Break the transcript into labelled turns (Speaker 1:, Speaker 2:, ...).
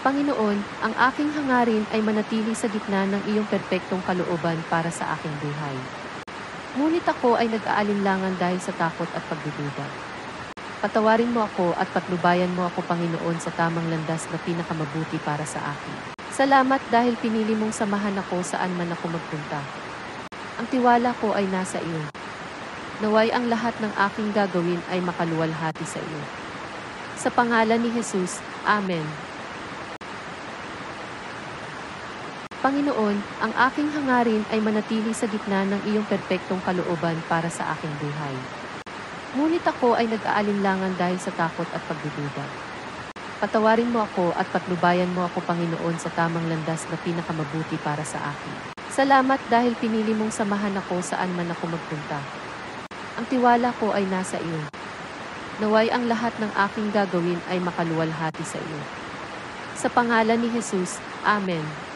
Speaker 1: Panginoon, ang aking hangarin ay manatili sa gitna ng iyong perpektong kalooban para sa aking buhay. Ngunit ako ay nag-aalinlangan dahil sa takot at pagdududa. Patawarin mo ako at patnubayan mo ako, Panginoon, sa tamang landas na pinakamabuti para sa akin. Salamat dahil pinili mong samahan ako saan man ako magpunta. Ang tiwala ko ay nasa iyo. Naway ang lahat ng aking gagawin ay makaluwalhati sa iyo. Sa pangalan ni Jesus, Amen. Panginoon, ang aking hangarin ay manatili sa gitna ng iyong perpektong kalooban para sa aking buhay. Ngunit ako ay nag-aalinlangan dahil sa takot at pagdududa. Patawarin mo ako at patnubayan mo ako, Panginoon, sa tamang landas na pinakamabuti para sa akin. Salamat dahil pinili mong samahan ako saan man ako magpunta. Ang tiwala ko ay nasa iyo. Naway ang lahat ng aking gagawin ay makaluwalhati sa iyo. Sa pangalan ni Jesus, Amen.